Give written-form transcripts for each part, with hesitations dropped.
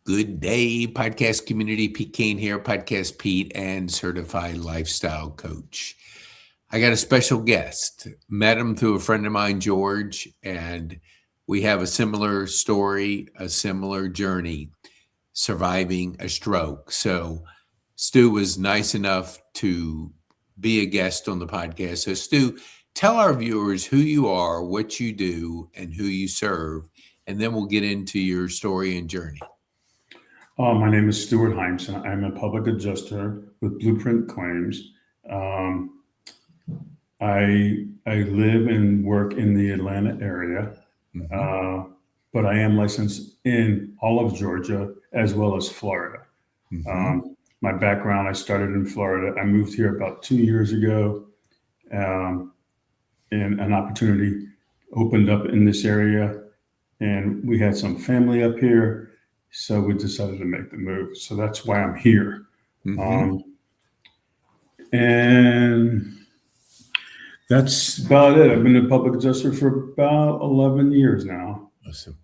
Good day, podcast community. Pete Kane here, Podcast Pete and certified lifestyle coach. I got a special guest. Met him through a friend of mine, George, and we have a similar story, a similar journey, surviving a stroke. So Stu was nice enough to be a guest on the podcast. So Stu, tell our viewers who you are, what you do, and who you serve, and then we'll get into your story and journey. My name is Stuart Hymson. I'm a public adjuster with Blueprint Claims. I live and work in the Atlanta area, but I am licensed in all of Georgia as well as Florida. My background, I started in Florida. I moved here about 2 years ago, and an opportunity opened up in this area, and we had some family up here. So we decided to make the move. So that's why I'm here. And that's about it. I've been a public adjuster for about 11 years now. Awesome.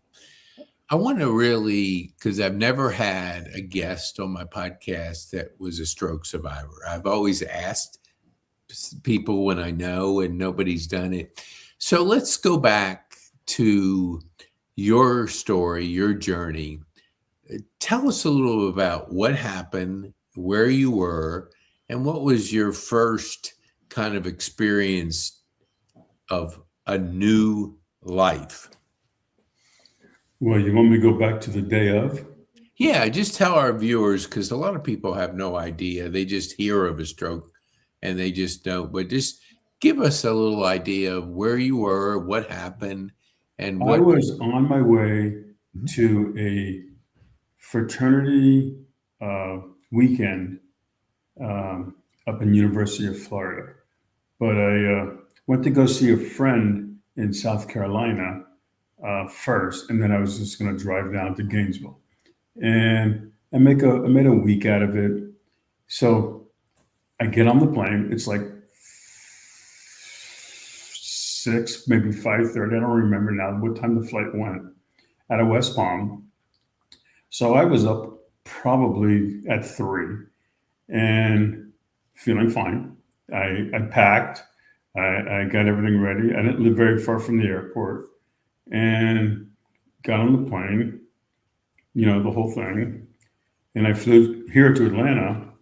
I want to really, because I've never had a guest on my podcast that was a stroke survivor. I've always asked people when I know, and nobody's done it. So let's go back to your story, your journey. Tell us a little about what happened, where you were, and what was your first kind of experience of a new life? Well, you want me to go back to the day of? Yeah, just tell our viewers, because a lot of people have no idea. They just hear of a stroke and they just don't. But just give us a little idea of where you were, what happened, and what. I was on my way to a fraternity weekend up in University of Florida. But I went to go see a friend in South Carolina first, and then I was just going to drive down to Gainesville. And I made a week out of it. So I get on the plane. It's like 6, maybe 5:30. I don't remember now what time the flight went, out of West Palm. So I was up probably at 3 and feeling fine. I packed, I got everything ready. I didn't live very far from the airport, and got on the plane, the whole thing. And I flew here to Atlanta,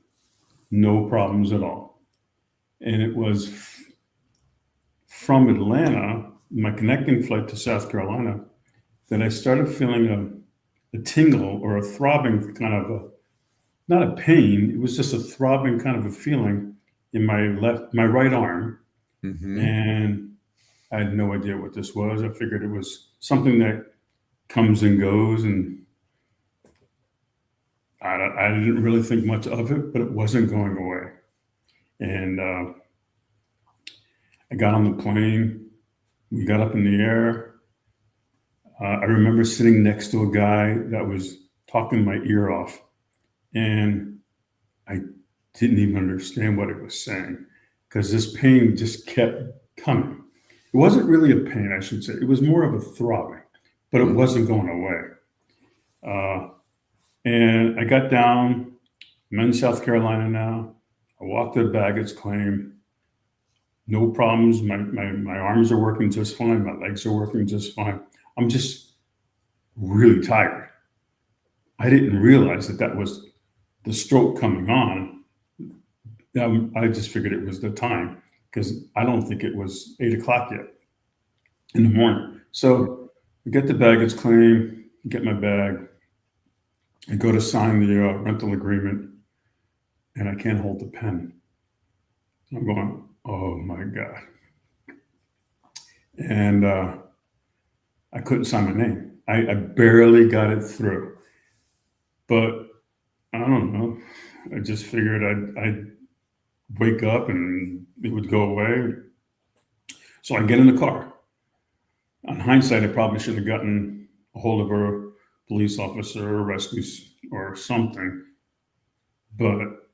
no problems at all. And it was from Atlanta, my connecting flight to South Carolina, that I started feeling a tingle or a throbbing kind of not a pain. It was just a throbbing kind of a feeling in my right arm. And I had no idea what this was. I figured it was something that comes and goes, and I didn't really think much of it, but it wasn't going away. And I got on the plane. We got up in the air. I remember sitting next to a guy that was talking my ear off, and I didn't even understand what it was saying, because this pain just kept coming. It wasn't really a pain, I should say. It was more of a throbbing, but it wasn't going away. And I got down. I'm in South Carolina now. I walked to the baggage claim. No problems. My arms are working just fine. My legs are working just fine. I'm just really tired. I didn't realize that was the stroke coming on. I just figured it was the time, because I don't think it was 8 o'clock yet in the morning. So I get the baggage claim, get my bag, I go to sign the rental agreement, and I can't hold the pen. I'm going, oh my God. And I couldn't sign my name. I barely got it through. But I don't know. I just figured I'd wake up and it would go away. So I get in the car. On hindsight, I probably should have gotten a hold of a police officer or rescue or something. But,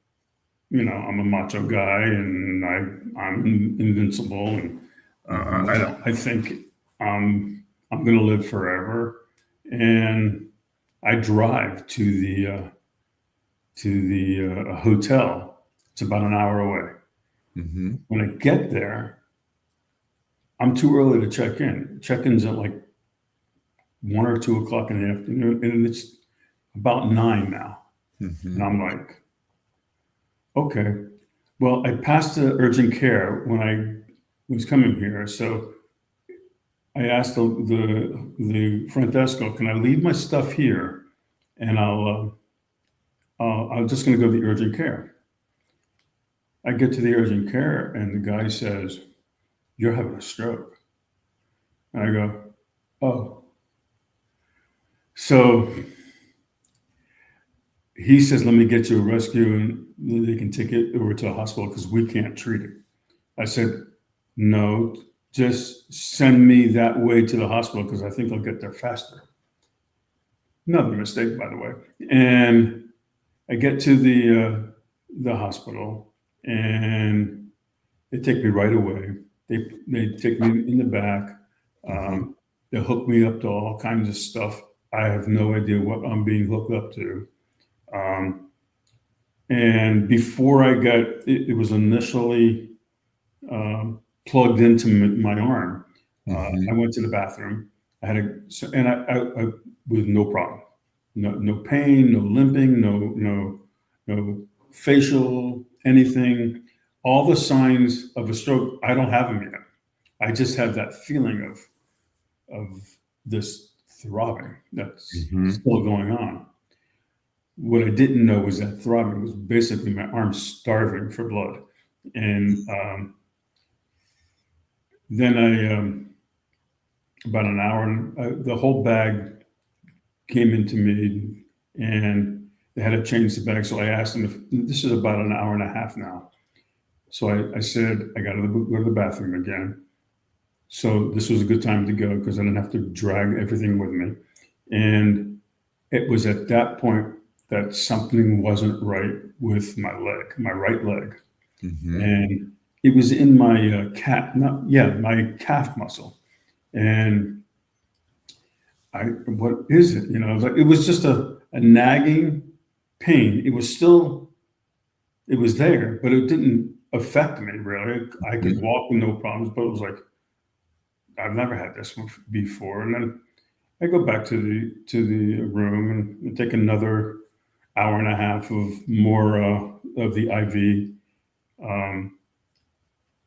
I'm a macho guy, and I'm invincible, and I think I'm going to live forever. And I drive to the hotel. It's about an hour away. Mm-hmm. When I get there, I'm too early to check in. Check-in's at like 1 or 2 o'clock in the afternoon, and it's about 9 now. Mm-hmm. And I'm like, okay. Well, I passed the urgent care when I was coming here, so I asked the front desk, "Oh, can I leave my stuff here, and I'm just going to go to the urgent care." I get to the urgent care, and the guy says, "You're having a stroke." And I go, "Oh." So he says, "Let me get you a rescue, and they can take it over to a hospital because we can't treat it." I said, "No, just send me that way to the hospital because I think I'll get there faster." Another mistake, by the way. And I get to the hospital, and they take me right away. They take me in the back. Mm-hmm. They hook me up to all kinds of stuff. I have no idea what I'm being hooked up to. And before I got, it was initially plugged into my arm. I Mm-hmm. went to the bathroom. I had I with no problem, no pain, no limping, no facial anything. All the signs of a stroke, I don't have them yet. I just have that feeling of this throbbing that's Mm-hmm. still going on. What I didn't know was that throbbing was basically my arm starving for blood. And then about an hour, the whole bag came into me, and they had to change the bag. So I asked them if this is about an hour and a half now. So I said, I got to go to the bathroom again. So this was a good time to go because I didn't have to drag everything with me. And it was at that point that something wasn't right with my leg, my right leg. Mm-hmm. And it was in my my calf muscle. And what is it? It was just a nagging pain. It was there, but it didn't affect me really. I could walk with no problems, but it was like, I've never had this one before. And then I go back to the room and take another hour and a half of more of the IV.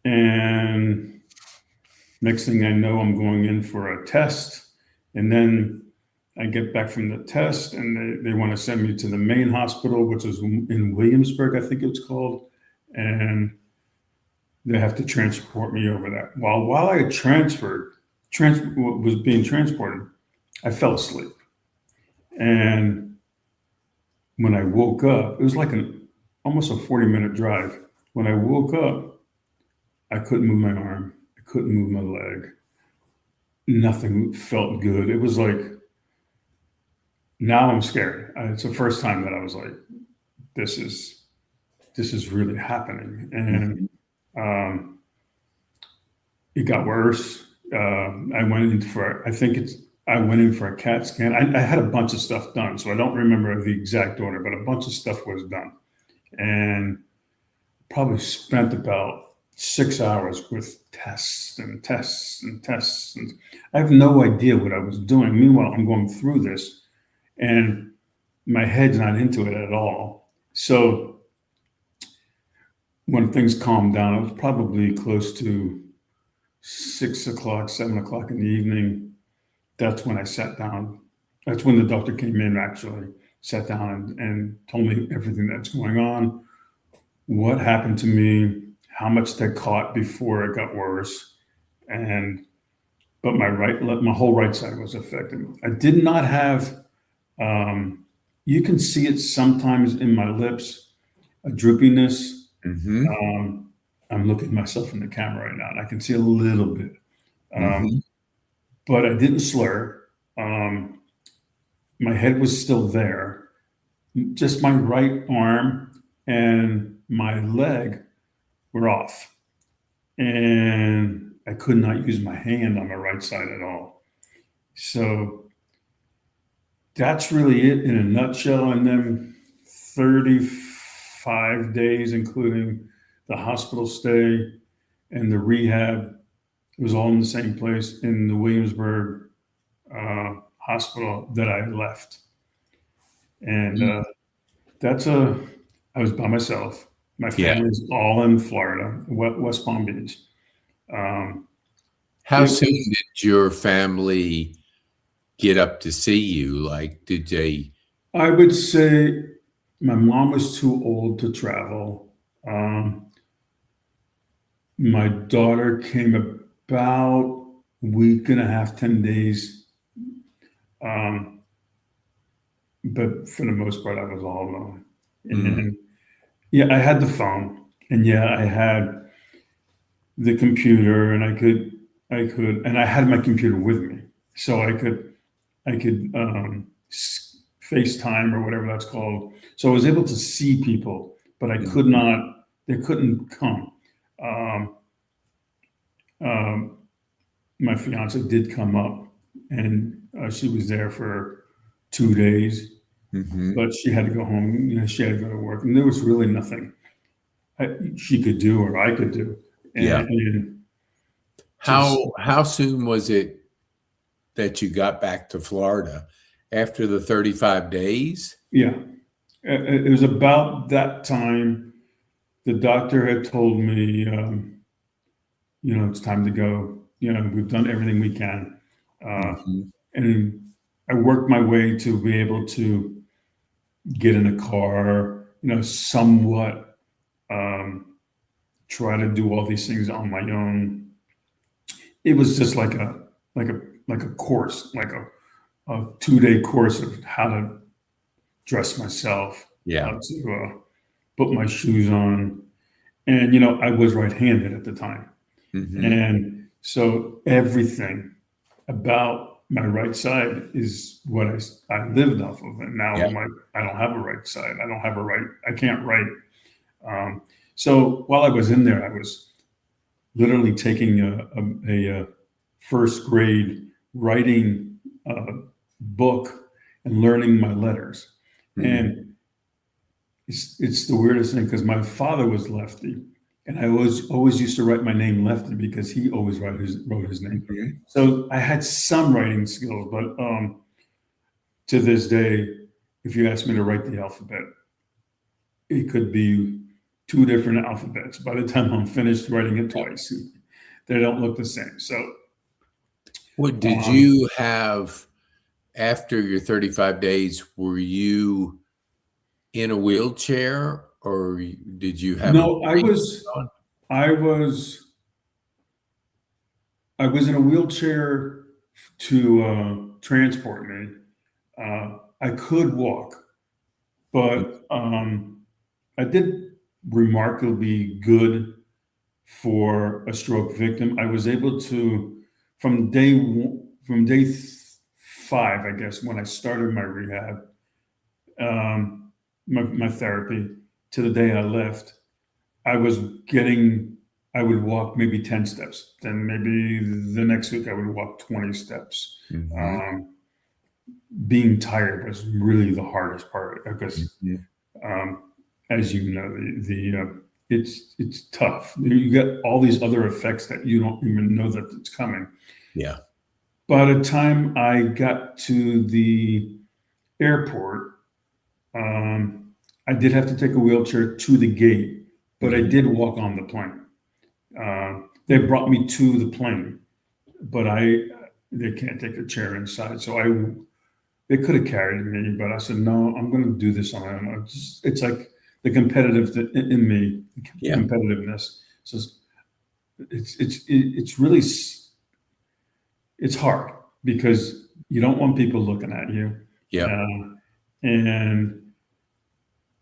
And next thing I know, I'm going in for a test. And then I get back from the test, and they want to send me to the main hospital, which is in Williamsburg, I think it's called. And they have to transport me over that. While I was being transported, I fell asleep. And when I woke up, it was like almost a 40-minute drive. When I woke up, I couldn't move my arm. I couldn't move my leg. Nothing felt good. It was like, now I'm scared. It's the first time that I was like, this is really happening. And it got worse. I went in for, I went in for a CAT scan. I had a bunch of stuff done, so I don't remember the exact order, but a bunch of stuff was done. And probably spent about 6 hours with tests and tests and tests. And I have no idea what I was doing. Meanwhile, I'm going through this, and my head's not into it at all. So when things calmed down, it was probably close to 6 o'clock, 7 o'clock in the evening. That's when I sat down. That's when the doctor came in, actually, sat down and told me everything that's going on, what happened to me, how much they caught before it got worse. But my whole right side was affected. I did not have, you can see it sometimes in my lips, a droopiness. Mm-hmm. I'm looking at myself in the camera right now, and I can see a little bit. Mm-hmm. But I didn't slur. My head was still there. Just my right arm and my leg were off. And I could not use my hand on the right side at all. So that's really it in a nutshell. And then 35 days, including the hospital stay and the rehab, it was all in the same place in the Williamsburg hospital that I left. And I was by myself. My Yeah. family's all in Florida, West Palm Beach. How It soon was, did your family get up to see you? Like, did they? I would say my mom was too old to travel. My daughter came about a week and a half, 10 days. Um, but for the most part, I was all alone. Mm, And yeah, I had the phone, and yeah, I had the computer, and and I had my computer with me, so I could FaceTime or whatever that's called. So I was able to see people, but I could mhm, not. They couldn't come. Um, um, my fiance did come up, and she was there for 2 days, mhm. but she had to go home. She had to go to work, and there was really nothing she could do or I could do. Yeah. And just How soon was it that you got back to Florida? After the 35 days? yeah, it was about that time. The doctor had told me, it's time to go. We've done everything we can, uh, Mhm. and I worked my way to be able to get in a car. Somewhat try to do all these things on my own. It was just like a like a course, like a 2 day course of how to dress myself, Yeah. how to put my shoes on. And, I was right handed at the time. Mhm. And so everything about my right side is what I lived off of. And now Yeah. I don't have a right side. I can't write. So while I was in there, I was literally taking a first grade writing book and learning my letters. Mhm. And it's the weirdest thing because my father was lefty, and I always used to write my name lefty because he always wrote his name. Mhm. So I had some writing skills, but to this day, if you ask me to write the alphabet, it could be two different alphabets. By the time I'm finished writing it twice, they don't look the same. So What did um, you have after your 35 days? Were you in a wheelchair or did you have a no, brace on? I was I was in a wheelchair to transport me. I could walk, but I did remarkably good for a stroke victim. I was able to, from day 5, I guess, when I started my rehab, my therapy, to the day I left, I was getting, I would walk maybe 10 steps. Then maybe the next week I would walk 20 steps. Mhm. Um, Being tired was really the hardest part because, Mhm. um, as you know, it's tough. You get all these other effects that you don't even know that it's coming. Yeah. By the time I got to the airport, I did have to take a wheelchair to the gate, but I Mhm. did walk on the plane. They brought me to the plane, but they can't take a chair inside. So they could have carried me, but I said, no, I'm going to do this on my own. It's like the competitive in me, Yeah. competitiveness. So it's really, it's hard because you don't want people looking at you. Yep. And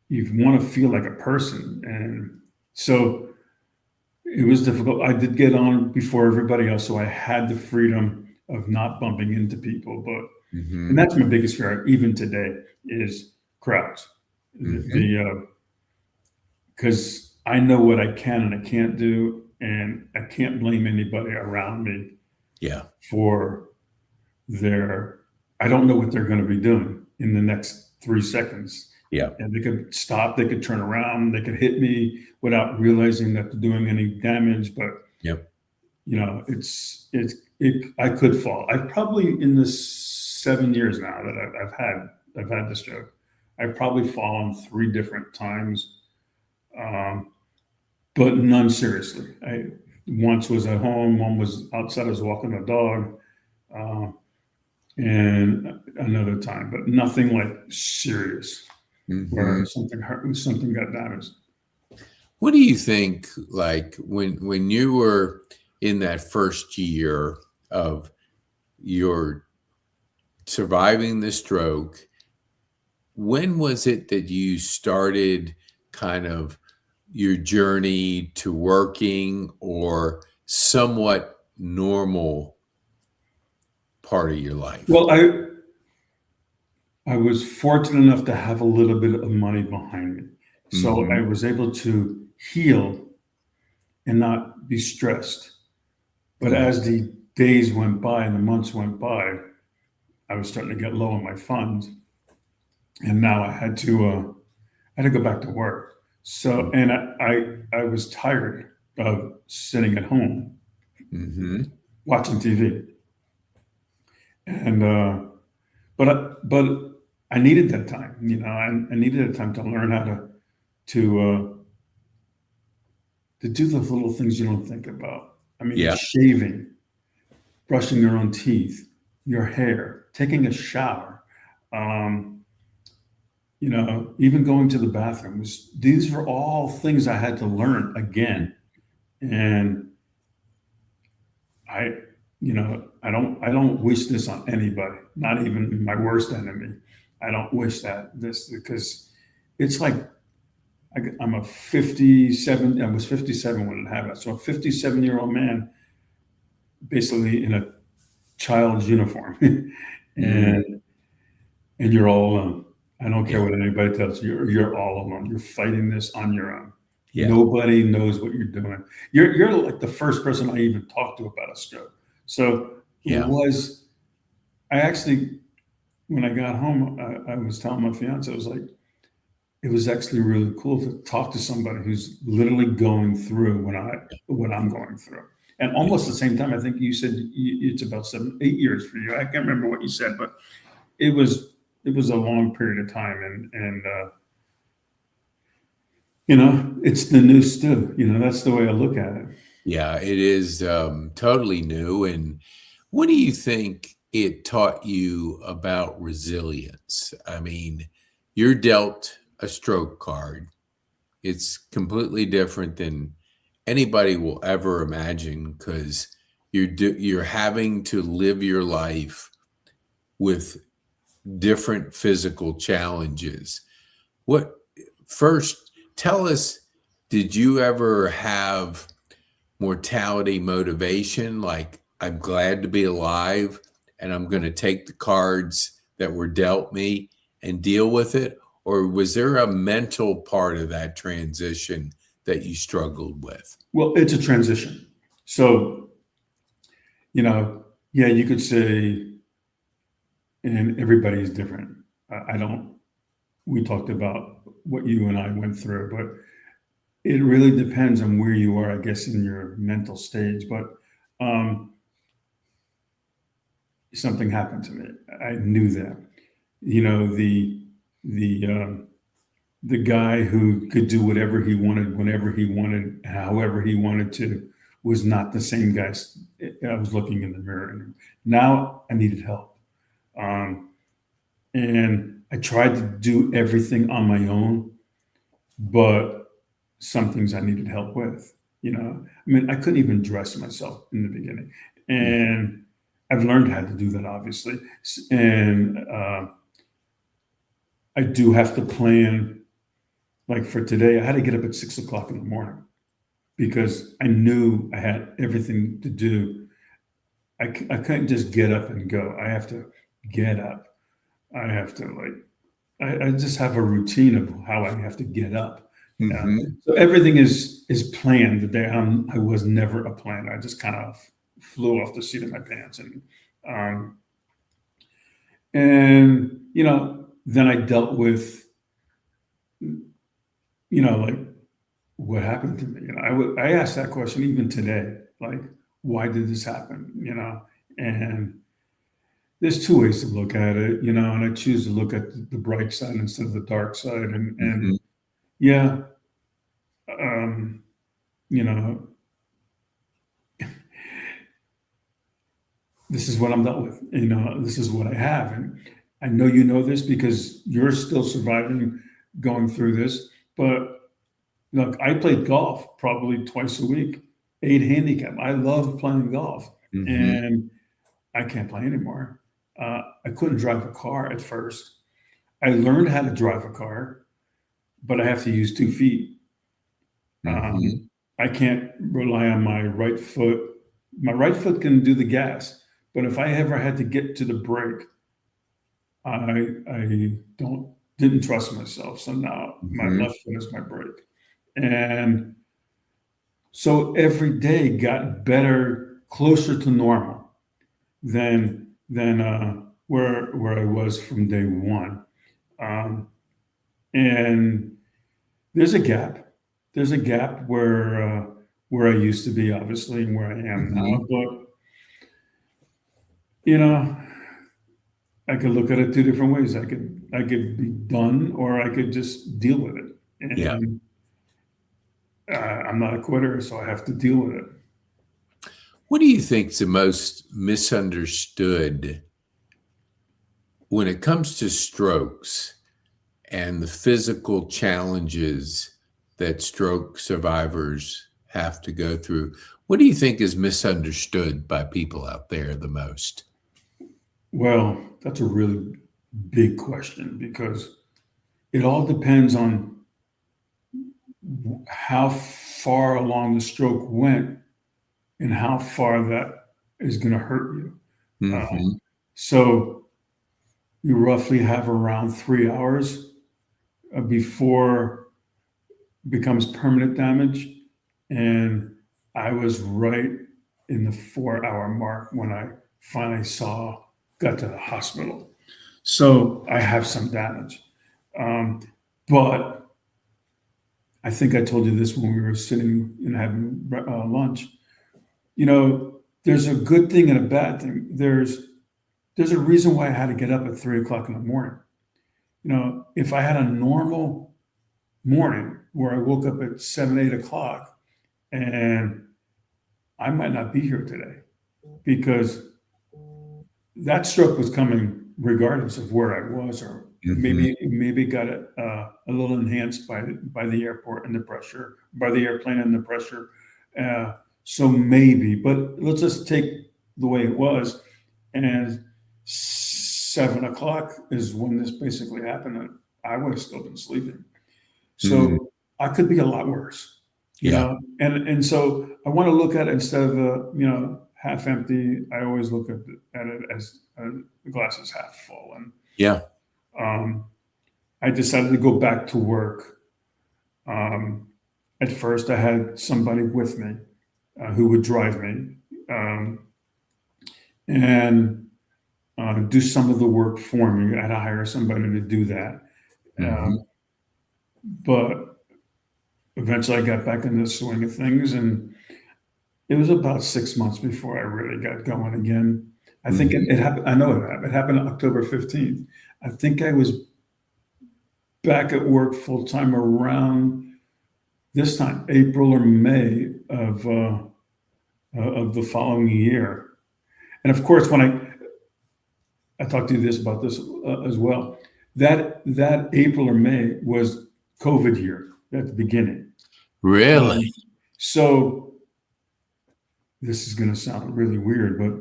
you want to feel like a person. And so it was difficult. I did get on before everybody else, so I had the freedom of not bumping into people. And Mhm. that's my biggest fear, even today, is crowds. Mhm. The because I know what I can and I can't do, and I can't blame anybody around me Yeah. for their. I don't know what they're going to be doing. in the next 3 seconds. Yeah. And they could stop, they could turn around, they could hit me without realizing that they're doing any damage. But, Yep. you know, I could fall. I've probably, in the 7 years now that I've had this stroke, I've probably fallen 3 different times, but none seriously. Once was at home, one was outside, I was walking a dog, and another time, but nothing like serious where something hurt, something got damaged. What do you think, like when you were in that first year of your surviving the stroke, when was it that you started kind of your journey to working or somewhat normal part of your life? Well, I was fortunate enough to have a little bit of money behind me. So I was able to heal and not be stressed. But as the days went by and the months went by, I was starting to get low on my funds. And now I had to go back to work. So, and I was tired of sitting at home watching TV. And, but I needed that time, you know, I needed that time to learn how to do the little things you don't think about. I mean, shaving, brushing your own teeth, your hair, taking a shower, you know, even going to the bathroom. These are all things I had to learn again. And I don't wish this on anybody, not even my worst enemy. I don't wish this, because it's like, I'm a 57, I was 57 when it happened. So a 57-year-old man, basically in a child's uniform, and you're all alone. I don't care what anybody tells you, you're all alone. You're fighting this on your own. Yeah. Nobody knows what you're doing. You're like the first person I even talked to about a stroke. So I actually, when I got home, I was telling my fiance, I was like, it was actually really cool to talk to somebody who's literally going through what I'm going through. And almost at the same time, I think you said it's about 7, 8 years for you. I can't remember what you said, but it was a long period of time. And you know, it's the new Stu. You know, that's the way I look at it. Yeah, it is totally new. And what do you think it taught you about resilience? I mean, you're dealt a stroke card. It's completely different than anybody will ever imagine, because you're having to live your life with different physical challenges. First, tell us, did you ever have mortality motivation? Like, I'm glad to be alive and I'm going to take the cards that were dealt me and deal with it? Or was there a mental part of that transition that you struggled with? Well, it's a transition. So, you know, yeah, you could say, and everybody is different. We talked about what you and I went through, but it really depends on where you are, I guess, in your mental stage. But something happened to me. I knew that. You know, the guy who could do whatever he wanted, whenever he wanted, however he wanted to, was not the same guy I was looking in the mirror. And now I needed help. And I tried to do everything on my own, but some things I needed help with. You know, I mean, I couldn't even dress myself in the beginning. And I've learned how to do that, obviously. And I do have to plan. Like for today, I had to get up at 6 o'clock in the morning because I knew I had everything to do. I couldn't just get up and go. I have to get up. I have to I just have a routine of how I have to get up. So everything is planned. The day I was never a planner. I just kind of flew off the seat of my pants. And you know, then I dealt with, like, what happened to me. I asked that question even today, like, why did this happen? And there's two ways to look at it, and I choose to look at the bright side instead of the dark side. And Mhm. yeah, um, you know, this is what I'm dealt with. This is what I have. And I know you know this because you're still surviving going through this. But look, I played golf probably twice a week, 8 handicap. I love playing golf, Mhm. and I can't play anymore. I couldn't drive a car at first. I learned how to drive a car, but I have to use 2 feet. Um, Mhm. I can't rely on my right foot. My right foot can do the gas, but if I ever had to get to the brake, I didn't trust myself. So now my Mhm. left foot is my brake, and so every day got better, closer to normal than where I was from day one. Um, and there's a gap. There's a gap where I used to be, obviously, and where I am now. Mhm. But you know, I could look at it two different ways. I could be done, or I could just deal with it. Yeah. And I'm not a quitter, so I have to deal with it. What do you think's the most misunderstood when it comes to strokes and the physical challenges that stroke survivors have to go through? What do you think is misunderstood by people out there the most? Well, that's a really big question because it all depends on how far along the stroke went and how far that is going to hurt you. Mhm. So you roughly have around 3 hours before it becomes permanent damage. And I was right in the 4 hour mark when I finally got to the hospital. So I have some damage. Um, but I think I told you this when we were sitting and having lunch. There's a good thing and a bad thing. There's a reason why I had to get up at 3 o'clock in the morning. If I had a normal morning where I woke up at 7, 8 o'clock, and I might not be here today because that stroke was coming regardless of where I was, or Mhm. maybe got it a little enhanced by the airport and the pressure, by the airplane and the pressure. Uh, so maybe, but let's just take the way it was. And 7 o'clock is when this basically happened. And I would have still been sleeping. Mm. So I could be a lot worse, Yeah. and so I want to look at it instead of half empty. I always look at it as the glass is half full. And Yeah. um, I decided to go back to work. Um, at first, I had somebody with me who would drive me um, and do some of the work for me. I had to hire somebody to do that. Mhm. But eventually, I got back in the swing of things, and it was about 6 months before I really got going again. I think Mhm. it happened. I know it happened. It happened October 15th. I think I was back at work full time around this time, April or May of the following year. And of course, when I talked to you about this as well, that April or May was COVID year at the beginning. Really? Um, so this is going to sound really weird, but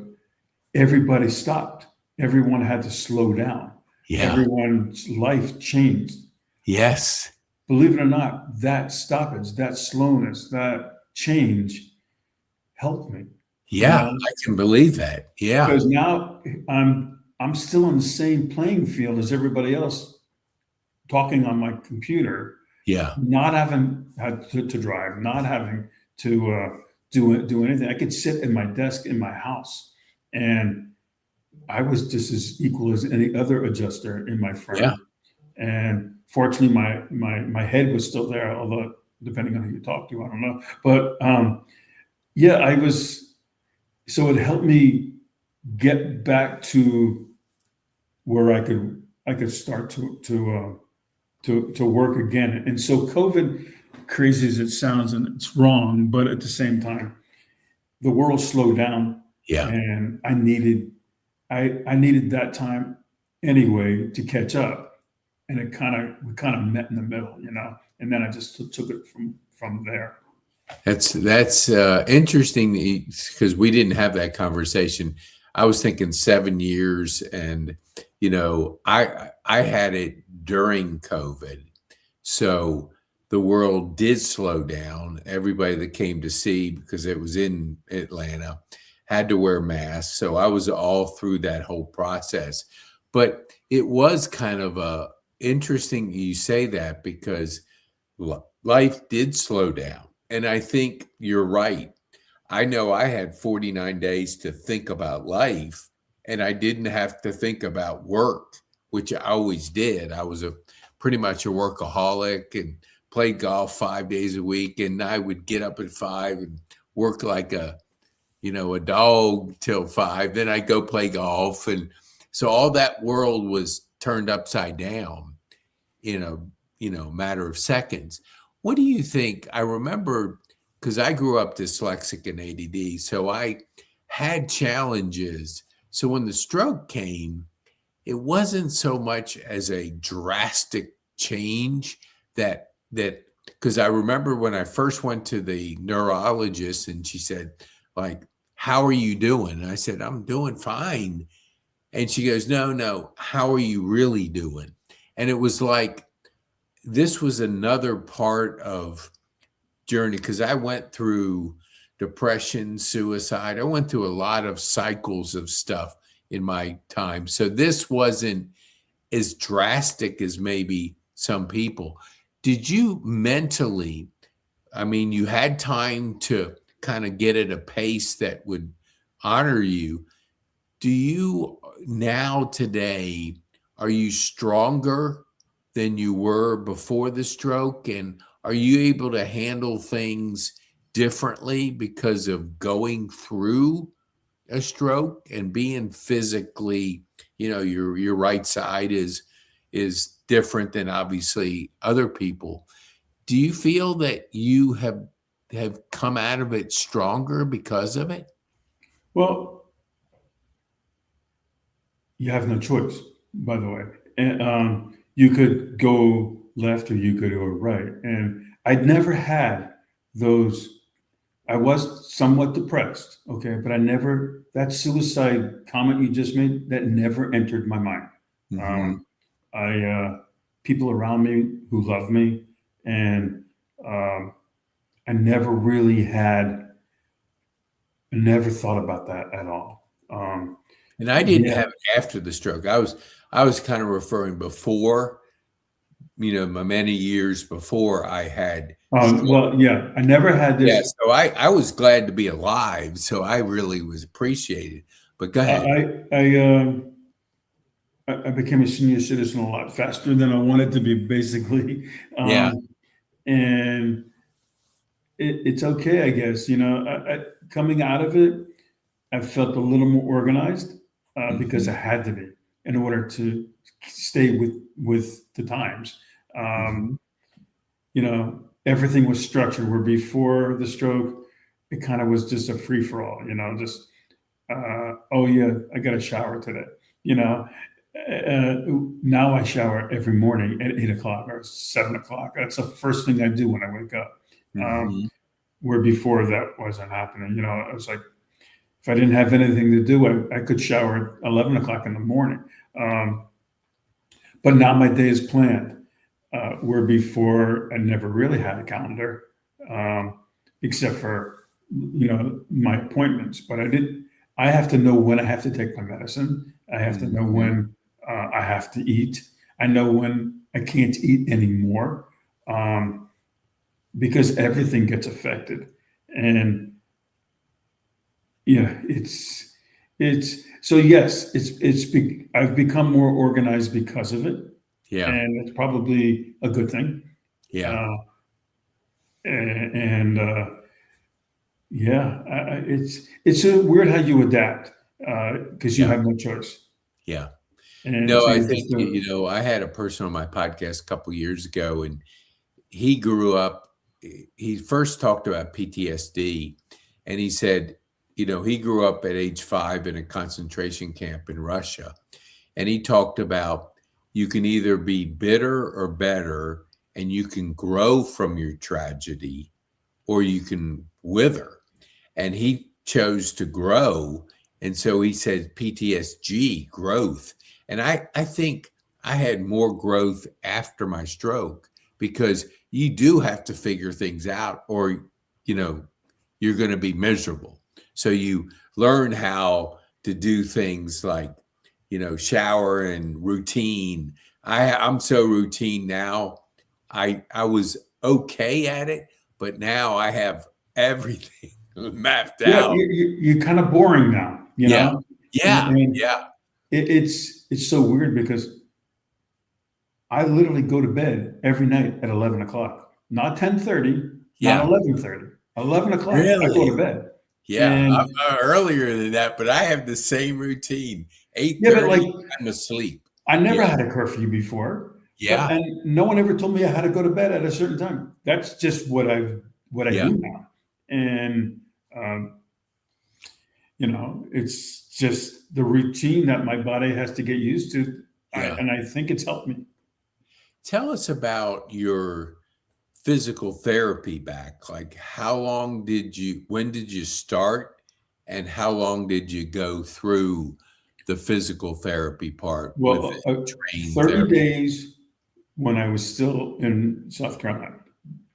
everybody stopped. Everyone had to slow down. Yeah. Everyone's life changed. Yes. Believe it or not, that stoppage, that slowness, that change helped me. You Yeah, know, I can believe that. Yeah. because now I'm still on the same playing field as everybody else, talking on my computer, Yeah. not having had to drive, not having to do anything. I could sit at my desk in my house, and I was just as equal as any other adjuster in my Yeah. firm. And fortunately, my head was still there, although depending on who you talk to, I don't know. But yeah, so it helped me get back to where I could start to work again. And so COVID, crazy as it sounds, and it's wrong, but at the same time, the world slowed down, Yeah. and I needed that time anyway to catch up. And we kind of met in the middle, and then I just took it from there. That's interesting because we didn't have that conversation. I was thinking 7 years, and I had it during COVID, so the world did slow down. Everybody that came to see, because it was in Atlanta, had to wear masks. So I was all through that whole process. But it was kind of interesting you say that, because life did slow down. And I think you're right. I know I had 49 days to think about life, and I didn't have to think about work, which I always did. I was pretty much a workaholic and played golf 5 days a week. And I would get up at 5 and work like a dog till 5. Then I'd go play golf. And so all that world was turned upside down in a matter of seconds. What do you think? I remember, because I grew up dyslexic and ADD, so I had challenges. So when the stroke came, it wasn't so much as a drastic change that because I remember when I first went to the neurologist, and she said, like, how are you doing? And I said, I'm doing fine. And she goes, no, how are you really doing? And it was like, this was another part of journey, because I went through depression, suicide. I went through a lot of cycles of stuff in my time. So this wasn't as drastic as maybe some people. Did you mentally, you had time to kind of get at a pace that would honor you. Do you now today, are you stronger than you were before the stroke? And are you able to handle things differently because of going through a stroke and being physically, your right side is different than obviously other people? Do you feel that you have come out of it stronger because of it? Well, you have no choice, by the way. And you could go left or you could go right. And I'd never had those. I was somewhat depressed, okay, but that suicide comment you just made, that never entered my mind. Mm-hmm. People around me who love me, and I never thought about that at all. And I didn't have it after the stroke. I was kind of referring before, my many years before I had. Well, yeah, I never had this. Yeah, so I was glad to be alive. So I really was appreciated. But go ahead. I became a senior citizen a lot faster than I wanted to be, basically. Yeah. And it's okay, I guess. Coming out of it, I felt a little more organized because I had to be, in order to stay with the times. Everything was structured, where before the stroke, it kind of was just a free for all, just, oh yeah, I got a shower today, now I shower every morning at 8 o'clock or 7 o'clock. That's the first thing I do when I wake up. Where before that wasn't happening. It was like, if I didn't have anything to do, I could shower at 11 o'clock in the morning. But now my day is planned. Where before I never really had a calendar, except for, my appointments. But I have to know when I have to take my medicine. I have to know when I have to eat. I know when I can't eat anymore, because everything gets affected. And yeah, so yes, I've become more organized because of it. Yeah. and it's probably a good thing. Yeah. Uh, and yeah, it's weird how you adapt because you Yeah. have no choice, Yeah. and No, so I you think, just do I had a person on my podcast a couple years ago, and he grew up, he first talked about PTSD, and he said, he grew up at age 5 in a concentration camp in Russia. And he talked about you can either be bitter or better, and you can grow from your tragedy, or you can wither. And he chose to grow. And so he said PTSD, growth. And I think I had more growth after my stroke, because you do have to figure things out, or, you're going to be miserable. So you learn how to do things like, shower and routine. I'm so routine now. I was okay at it, but now I have everything mapped yeah. out. You're kind of boring now, Yeah. and, Yeah. and Yeah. it's so weird because I literally go to bed every night at 11 o'clock, not 10:30, not Yeah. 11:30, 11 o'clock. I go to Really? bed, Yeah. I'm and earlier than that, but I have the same routine. yeah, but 8:30, like I'm asleep. I Yeah. never had a curfew before, but Yeah. and no one ever told me I had to go to bed at a certain time. That's just what I Yeah. do now, and um, it's just the routine that my body has to get used to, Yeah. and I think it's helped me. Tell us about your physical therapy back. Like, when did you start, and how long did you go through the physical therapy part with Well, a trained 30 therapist? days when I was still in South Carolina.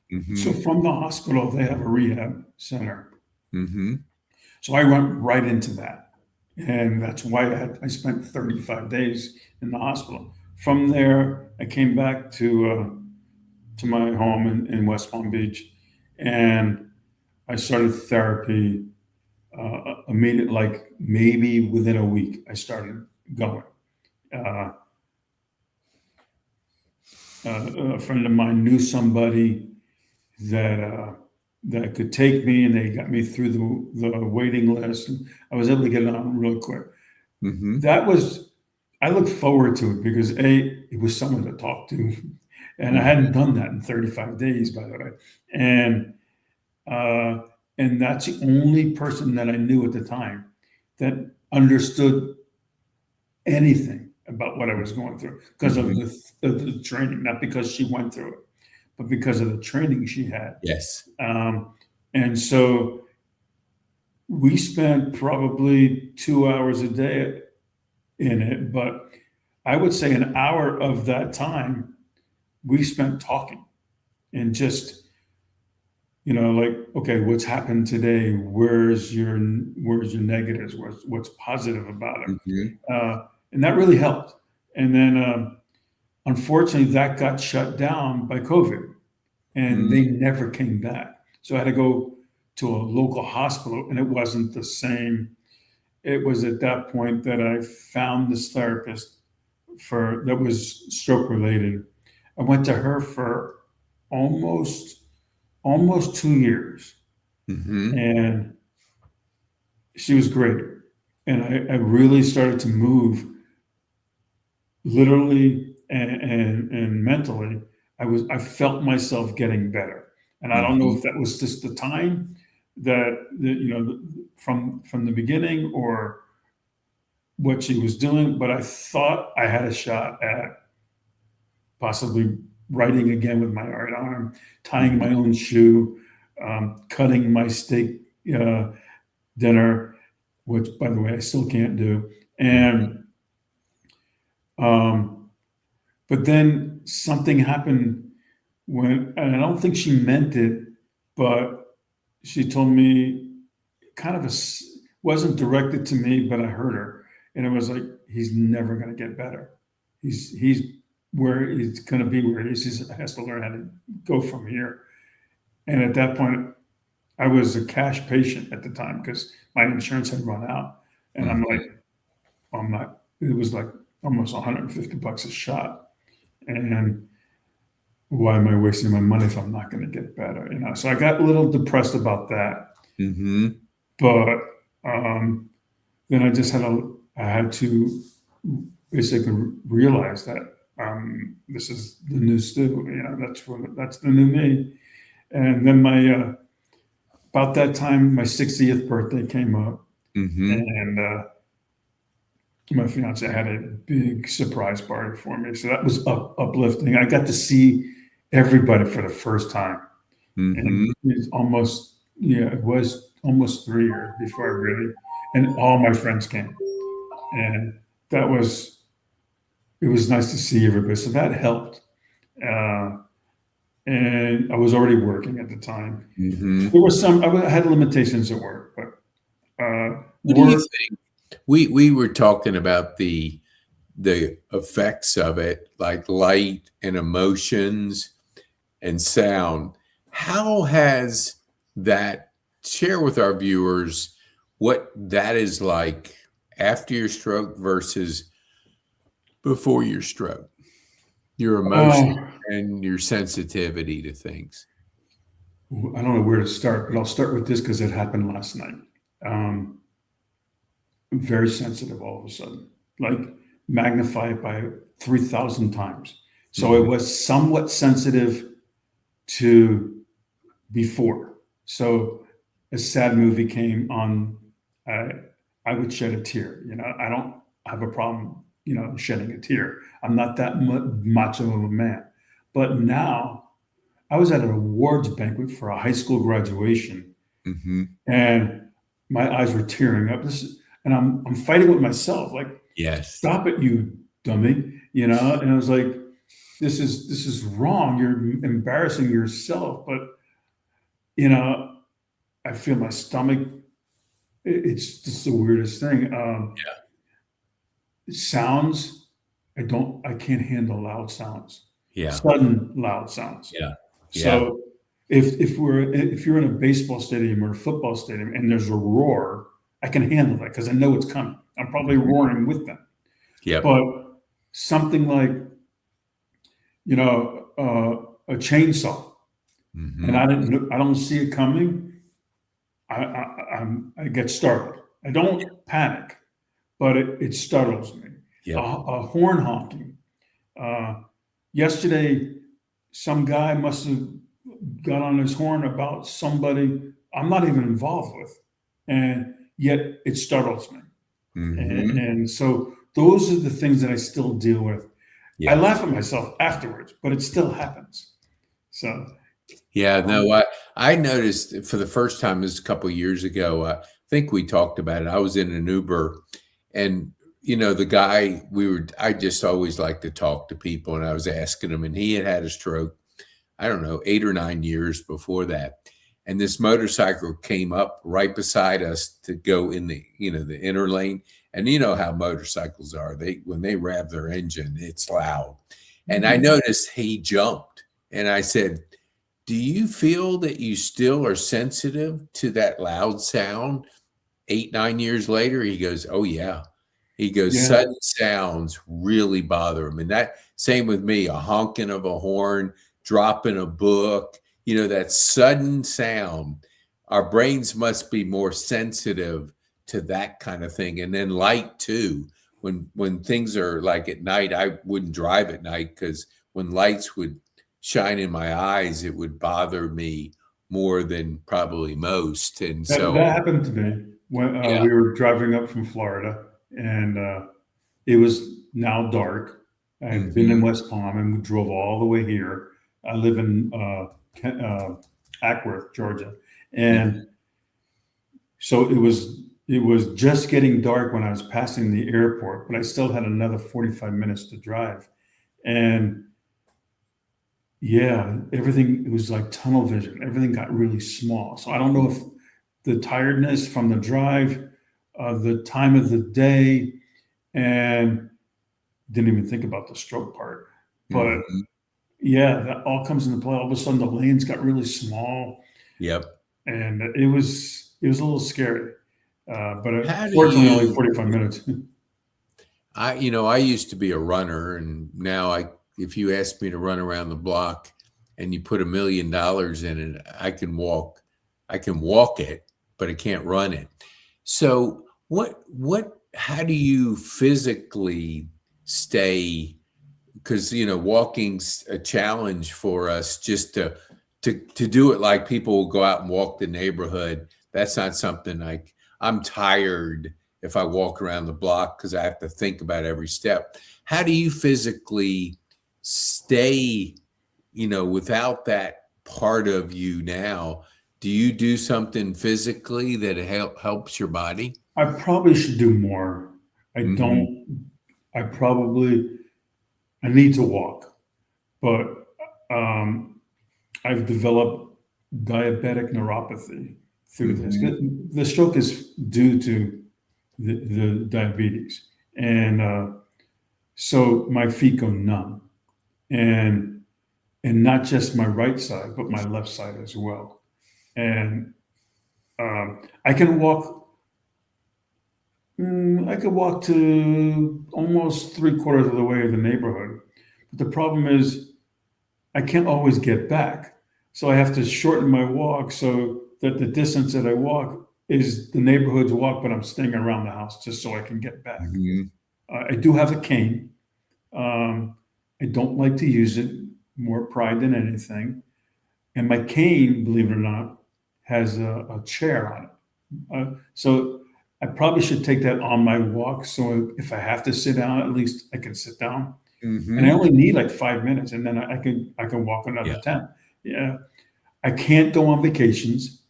So Mm-hmm. from the hospital, they have a rehab center. Mm-hmm. So I went right into that. And that's why I spent 35 days in the hospital. From there, I came back to my home in West Palm Beach, and I started therapy immediately, like maybe within a week, I started going. Uh, a friend of mine knew somebody that could take me, and they got me through the waiting list. And I was able to get it on real quick. Mm-hmm. That was I looked forward to it because it was someone to talk to, and I Mm-hmm. hadn't done that in 35 days, by the way. And uh, and that's the only person that I knew at the time that understood anything about what I was going through because Mm-hmm. of the training, not because she went through it, but because of the training she had. Yes. And so we spent probably 2 hours a day in it, but I would say an hour of that time we spent talking and just, like, okay, what's happened today? Where's your negatives? What's positive about it? Mm-hmm. And that really helped. And then, unfortunately, that got shut down by COVID, and Mm-hmm. they never came back. So I had to go to a local hospital, and it wasn't the same. It was at that point that I found this therapist that was stroke related. I went to her for almost 2 years, Mm-hmm. and she was great. And I really started to move literally and mentally. I felt myself getting better, and I don't know Mm-hmm. if that was just the time from the beginning or what she was doing, but I thought I had a shot at possibly writing again with my right arm, tying my own shoe, cutting my steak dinner, which, by the way, I still can't do. Mm-hmm. And um, but then something happened and I don't think she meant it, but she told me kind of wasn't directed to me, but I heard her, and it was like, he's never going to get better. He's where he's going to be, where he has to learn how to go from here. And at that point, I was a cash patient at the time because my insurance had run out, and I'm Mm-hmm. like, I'm not. It was like almost $150 a shot, And why am I wasting my money if I'm not going to get better? So I got a little depressed about that. Mm-hmm. But then I had to basically realize that this is the new Stu. That's the new me. And then about that time, my 60th birthday came up, Mm-hmm. and my fiance had a big surprise party for me. So that was uplifting. I got to see everybody for the first time. Mm-hmm. And it was almost 3 years before I really, and all my friends came. And it was nice to see everybody. So that helped. And I was already working at the time. Mm-hmm. There was I had limitations at work, but What do you think? We were talking about the effects of it, like light and emotions and sound. How has that, share with our viewers what that is like after your stroke versus before your stroke, your emotion and your sensitivity to things? I don't know where to start, but I'll start with this because it happened last night. Very sensitive all of a sudden, like magnified by 3,000 times. So it was somewhat sensitive to before. So a sad movie came on, I would shed a tear. I don't have a problem, shedding a tear. I'm not that macho of a man. But now I was at an awards banquet for a high school graduation, and my eyes were tearing up. And I'm fighting with myself, like, yes, stop it, you dummy, And I was like, this is wrong. You're embarrassing yourself. But I feel my stomach. It's just the weirdest thing. Sounds. I can't handle loud sounds. Yeah. Sudden loud sounds. Yeah. So if you're in a baseball stadium or a football stadium and there's a roar, I can handle that because I know it's coming. I'm probably roaring with them. Yeah. But something like, a chainsaw, and I don't see it coming. I get startled. I don't panic, but it startles me. Yeah. A horn honking. Yesterday, some guy must have got on his horn about somebody I'm not even involved with, and yet it startles me. And so those are the things that I still deal with. Yeah. I laugh at myself afterwards, but it still happens. So. Yeah, no, I noticed for the first time, this a couple of years ago, I think we talked about it. I was in an Uber, and the guy, I just always like to talk to people, and I was asking him, and he had a stroke, I don't know, 8 or 9 years before that. And this motorcycle came up right beside us to go in the inner lane. And you know how motorcycles are. When they rev their engine, it's loud. And I noticed he jumped, and I said, do you feel that you still are sensitive to that loud sound 8, 9 years later? He goes, oh yeah. He goes, sudden sounds really bother him. And that same with me, a honking of a horn, dropping a book, that sudden sound. Our brains must be more sensitive to that kind of thing. And then light too. When things are like at night, I wouldn't drive at night because when lights would shine in my eyes, it would bother me more than probably most. And that happened to me when we were driving up from Florida, and it was now dark. I had been in West Palm and we drove all the way here. I live in Ackworth, Georgia, and so it was just getting dark when I was passing the airport, but I still had another 45 minutes to drive, and everything, it was like tunnel vision. Everything got really small. So I don't know if the tiredness from the drive, the time of the day, and didn't even think about the stroke part. But that all comes into play. All of a sudden the lanes got really small. Yep. And it was a little scary. But fortunately only 45 minutes. I used to be a runner, and now if you ask me to run around the block and you put $1 million in it, I can walk it, but I can't run it. So how do you physically stay? Because, walking's a challenge for us, just to do it. Like, people will go out and walk the neighborhood. That's not something I'm tired if I walk around the block because I have to think about every step. How do you physically stay, without that part of you now? Do you do something physically that helps your body? I probably should do more. I don't. I need to walk, but I've developed diabetic neuropathy through this. The stroke is due to the diabetes, and so my feet go numb, and not just my right side, but my left side as well. And I can walk. I could walk to almost 3/4 of the way of the neighborhood. But the problem is I can't always get back. So I have to shorten my walk so that the distance that I walk is the neighborhood's walk, but I'm staying around the house just so I can get back. I do have a cane. I don't like to use it, more pride than anything. And my cane, believe it or not, has a chair on it. So I probably should take that on my walk. So if I have to sit down, at least I can sit down. And I only need like 5 minutes, and then I can walk another 10. Yeah. I can't go on vacations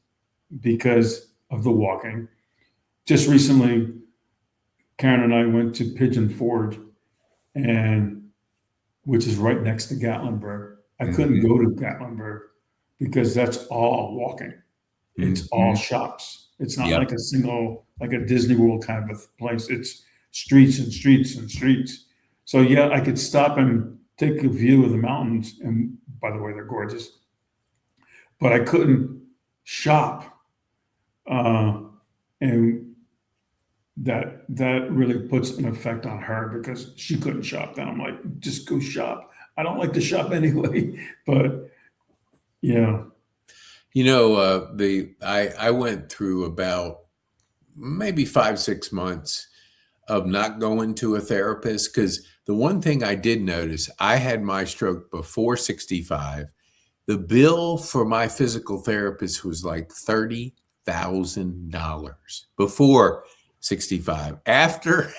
because of the walking. Just recently, Karen and I went to Pigeon Forge, which is right next to Gatlinburg. I couldn't go to Gatlinburg because that's all walking. It's all shops. It's not like like a Disney World kind of a place. It's streets and streets and streets. So yeah, I could stop and take a view of the mountains. And by the way, they're gorgeous. But I couldn't shop. And that really puts an effect on her because she couldn't shop. Then I'm like, just go shop. I don't like to shop anyway, but yeah. I went through about maybe 5-6 months of not going to a therapist, because the one thing I did notice, I had my stroke before 65. The bill for my physical therapist was like $30,000 before 65. After,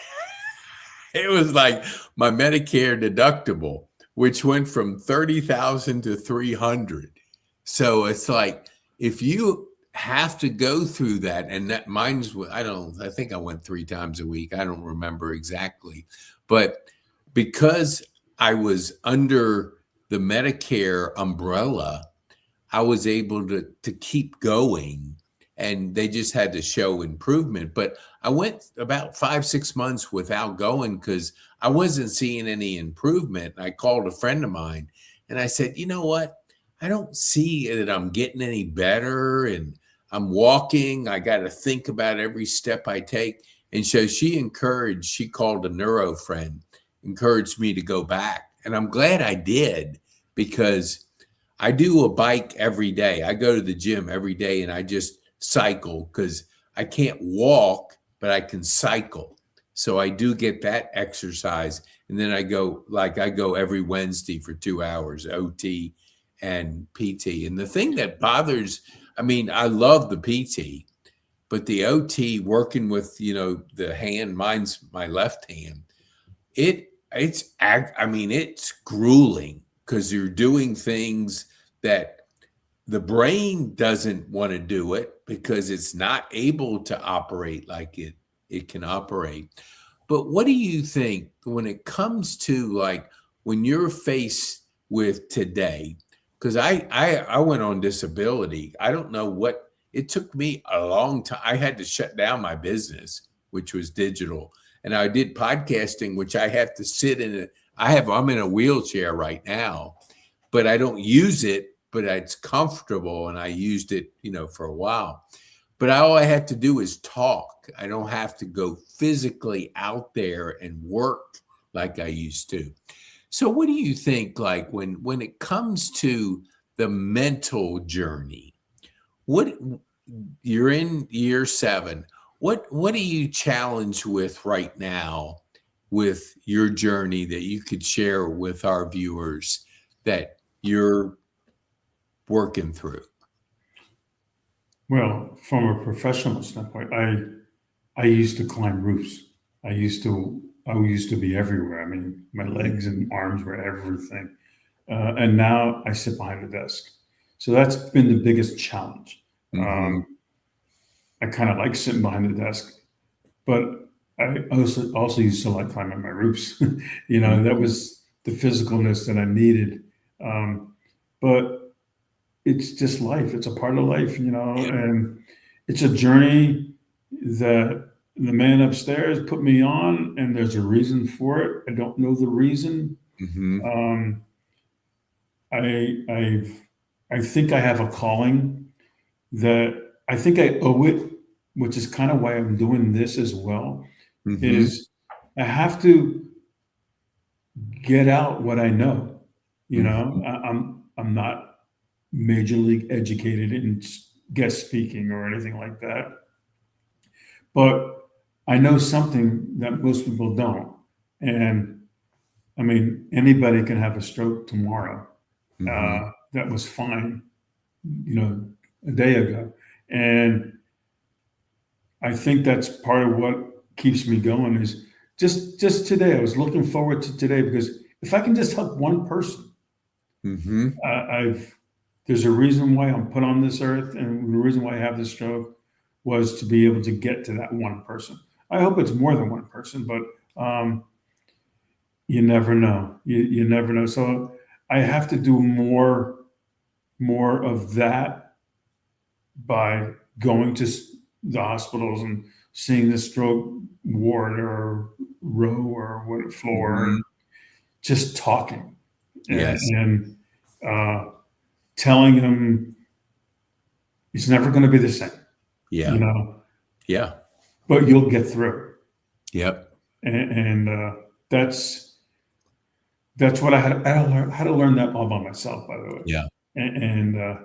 it was like my Medicare deductible, which went from 30,000 to 300. So it's like, if you have to go through that, and that mine's, I think I went 3 times a week. I don't remember exactly, but because I was under the Medicare umbrella, I was able to keep going, and they just had to show improvement. But I went about 5-6 months without going because I wasn't seeing any improvement. I called a friend of mine and I said, you know what? I don't see that I'm getting any better, and I'm walking. I got to think about every step I take. And so she called a neuro friend, encouraged me to go back. And I'm glad I did, because I do a bike every day. I go to the gym every day and I just cycle because I can't walk, but I can cycle. So I do get that exercise. And then I go every Wednesday for 2 hours, OT and PT. And the thing that bothers, I love the PT, but the OT, working with, the hand, mine's my left hand, it's grueling because you're doing things that the brain doesn't want to do it because it's not able to operate like it can operate. But what do you think when it comes to, like, when you're faced with today? Because I went on disability. I don't know what, it took me a long time. I had to shut down my business, which was digital. And I did podcasting, which I have to sit in I'm in a wheelchair right now, but I don't use it, but it's comfortable. And I used it, for a while. But all I have to do is talk. I don't have to go physically out there and work like I used to. So what do you think, like when it comes to the mental journey, what you're in year 7, what are you challenged with right now with your journey that you could share with our viewers that you're working through? Well, from a professional standpoint, I used to climb roofs. I used to be everywhere. I mean, my legs and arms were everything. And now I sit behind the desk. So that's been the biggest challenge. Hmm. Um, I kind of like sitting behind the desk, but I also used to like climbing my roofs. That was the physicalness that I needed. Um, but it's just life. It's a part of life, Yeah. and it's a journey that the man upstairs put me on, and there's a reason for it. I don't know the reason. Hmm. Um, I think I have a calling that I think I owe it, which is kind of why I'm doing this as well. Hmm. Is I have to get out what I know. Hmm. I'm not major league educated in guest speaking or anything like that, but I know something that most people don't. And I mean, anybody can have a stroke tomorrow. Hmm. That was fine, a day ago. And I think that's part of what keeps me going is just today. I was looking forward to today because if I can just help one person, Hmm. I've there's a reason why I'm put on this earth, and the reason why I have this stroke was to be able to get to that one person. I hope it's more than one person, but you never know. You never know. So I have to do more of that by going to the hospitals and seeing the stroke ward or row or what floor, Hmm. and just talking Yes. and uh, telling them it's never going to be the same, you Yeah. know, Yeah. but you'll get through. Yep. And that's what I had to learn that all by myself, by the way. Yeah. And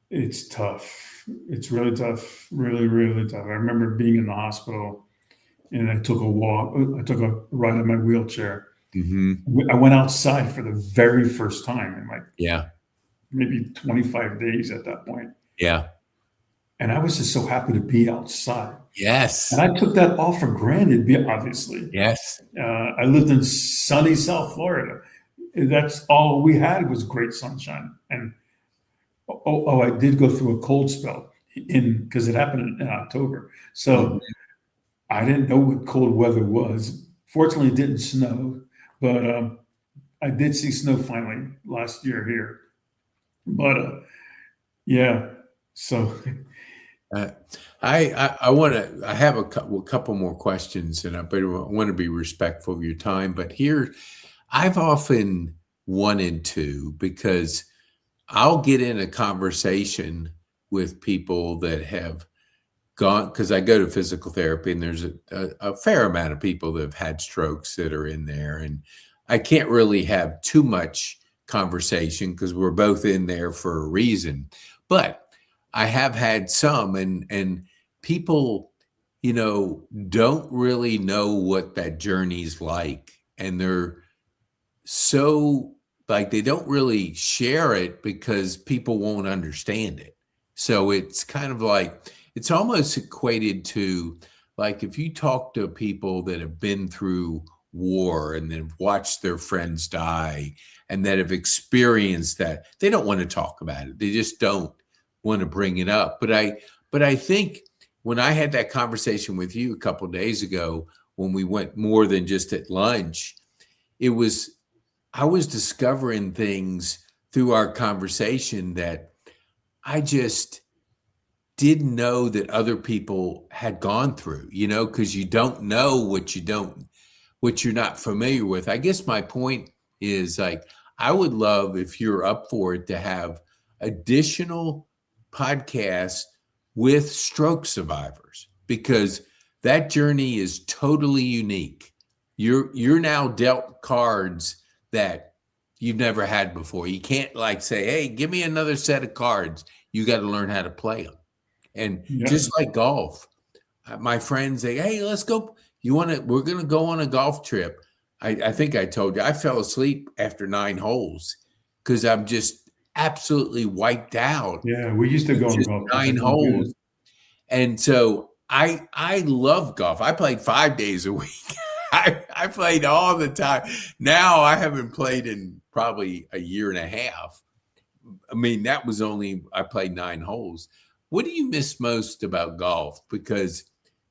it's tough. It's really tough, really, really tough. I remember being in the hospital and I took a walk. I took a ride in my wheelchair. Hmm. I went outside for the very first time in like Yeah. maybe 25 days at that point. Yeah. And I was just so happy to be outside. And Yes. I took that all for granted, obviously. Yes. I lived in sunny South Florida. That's all we had was great sunshine. And I did go through a cold spell because it happened in October. So Hmm. I didn't know what cold weather was. Fortunately, it didn't snow, but I did see snow finally last year here. But yeah, so Uh, I want to. I have a couple more questions, and but I want to be respectful of your time. But here, I've often wanted to because I'll get in a conversation with people that have gone because I go to physical therapy, and there's a fair amount of people that have had strokes that are in there, and I can't really have too much conversation because we're both in there for a reason. But I have had some, and people, don't really know what that journey's like, and they're so like they don't really share it because people won't understand it. So it's kind of like it's almost equated to like if you talk to people that have been through war and then watched their friends die and that have experienced that, they don't want to talk about it. They just don't want to bring it up. But I think when I had that conversation with you a couple of days ago, when we went more than just at lunch, it was I was discovering things through our conversation that I just didn't know that other people had gone through, because you don't know what you're not familiar with. I guess my point is like, I would love if you're up for it to have additional podcasts with stroke survivors because that journey is totally unique. You're now dealt cards that you've never had before. You can't like say, hey, give me another set of cards. You got to learn how to play them. And Yeah. just like golf, my friends say, hey, let's go. We're going to go on a golf trip. I think I told you, I fell asleep after 9 holes because I'm just absolutely wiped out. Yeah. We used to go on Just golf. 9 holes. And so I love golf. I played 5 days a week. I played all the time. Now I haven't played in probably a year and a half. I mean, I played 9 holes. What do you miss most about golf? Because